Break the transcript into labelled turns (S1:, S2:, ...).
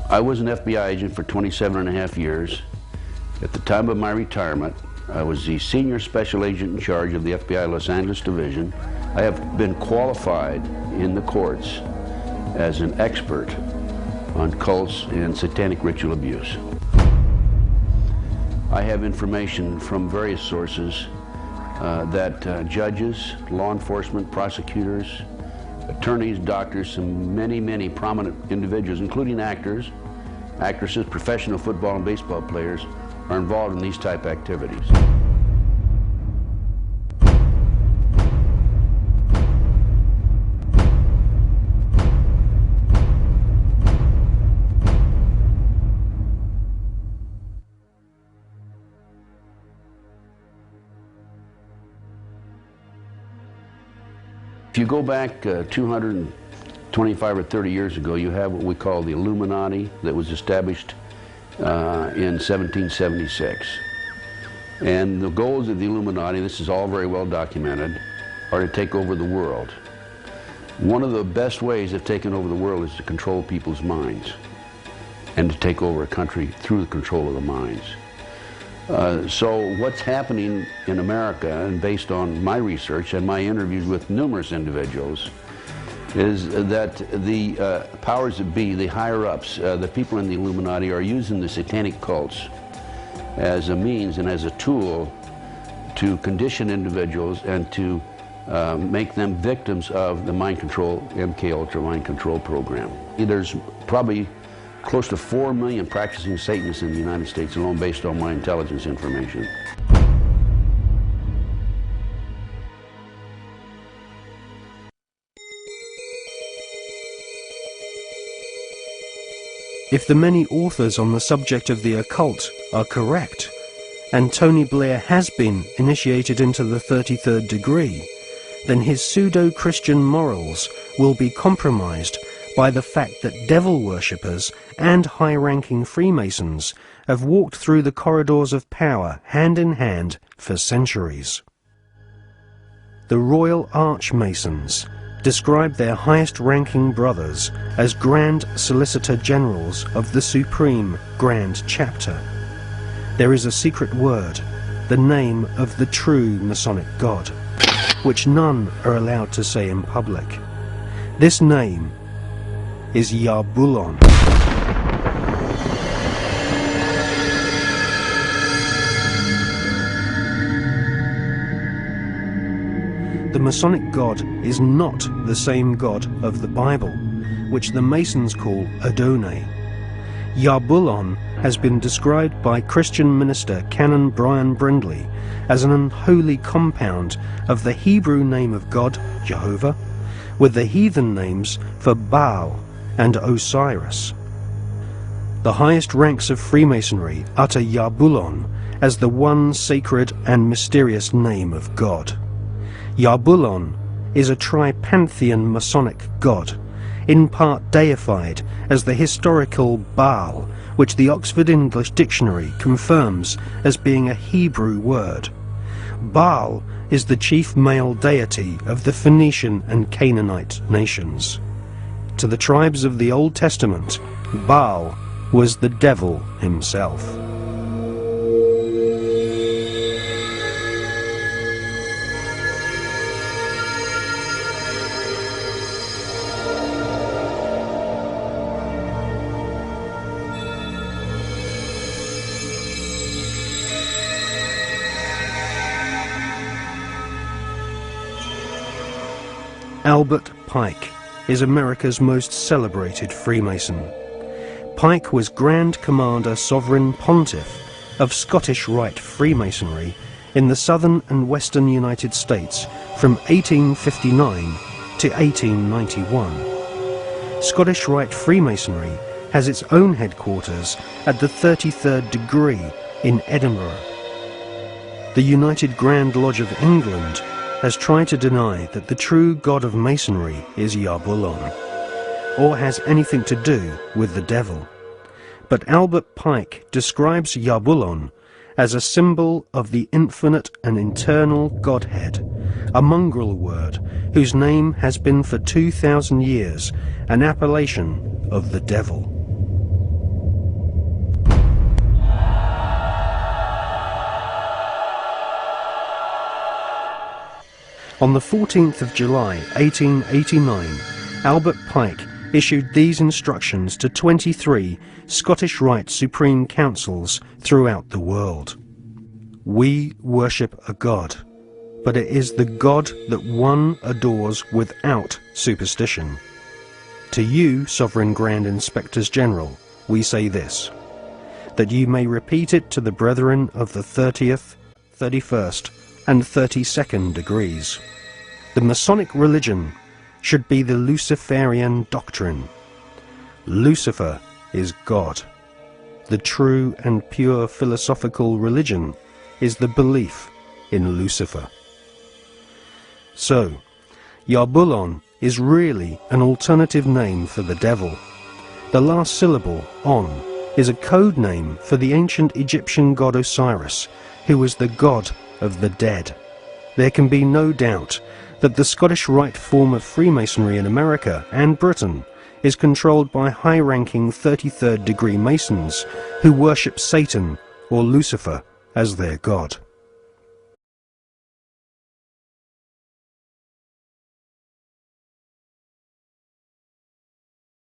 S1: I was an FBI agent for 27.5 years. At the time of my retirement, I was the senior special agent in charge of the FBI Los Angeles Division. I have been qualified in the courts as an expert on cults and satanic ritual abuse. I have information from various sources that judges, law enforcement, prosecutors, attorneys, doctors, and many prominent individuals, including actors, actresses, professional football and baseball players, are involved in these type activities. If you go back 225 or 30 years ago, you have what we call the Illuminati that was established in 1776. And the goals of the Illuminati, this is all very well documented, are to take over the world. One of the best ways of taking over the world is to control people's minds and to take over a country through the control of the minds. So what's happening in America, and based on my research and my interviews with numerous individuals, is that the powers that be, the higher-ups, the people in the Illuminati, are using the satanic cults as a means and as a tool to condition individuals and to make them victims of the mind control, MK Ultra mind control program. There's probably close to 4 million practicing Satanists in the United States alone, based on my intelligence information.
S2: If the many authors on the subject of the occult are correct, and Tony Blair has been initiated into the 33rd degree, then his pseudo-Christian morals will be compromised by the fact that devil worshippers and high-ranking Freemasons have walked through the corridors of power hand in hand for centuries. The Royal Archmasons describe their highest-ranking brothers as Grand Solicitor Generals of the Supreme Grand Chapter. There is a secret word, the name of the true Masonic God, which none are allowed to say in public. This name is Yarbulon. The Masonic God is not the same God of the Bible, which the Masons call Adonai. Yarbulon has been described by Christian minister Canon Brian Brindley as an unholy compound of the Hebrew name of God, Jehovah, with the heathen names for Baal and Osiris. The highest ranks of Freemasonry utter Yarbulon as the one sacred and mysterious name of God. Yarbulon is a tripantheon Masonic god, in part deified as the historical Baal, which the Oxford English Dictionary confirms as being a Hebrew word. Baal is the chief male deity of the Phoenician and Canaanite nations. To the tribes of the Old Testament, Baal was the devil himself. Albert Pike is America's most celebrated Freemason. Pike was Grand Commander Sovereign Pontiff of Scottish Rite Freemasonry in the southern and western United States from 1859 to 1891. Scottish Rite Freemasonry has its own headquarters at the 33rd degree in Edinburgh. The United Grand Lodge of England has tried to deny that the true god of Masonry is Yarbulon, or has anything to do with the devil. But Albert Pike describes Yarbulon as a symbol of the infinite and eternal Godhead, a mongrel word whose name has been for 2,000 years an appellation of the devil. On the 14th of July 1889, Albert Pike issued these instructions to 23 Scottish Rite Supreme Councils throughout the world. We worship a God, but it is the God that one adores without superstition. To you, Sovereign Grand Inspectors General, we say this, that you may repeat it to the brethren of the 30th, 31st, and 32nd degrees. The Masonic religion should be the Luciferian doctrine. Lucifer is God. The true and pure philosophical religion is the belief in Lucifer. So, Yarbulon is really an alternative name for the devil. The last syllable, on, is a code name for the ancient Egyptian god Osiris, who was the god of the dead. There can be no doubt that the Scottish Rite form of Freemasonry in America and Britain is controlled by high-ranking 33rd degree Masons who worship Satan or Lucifer as their god.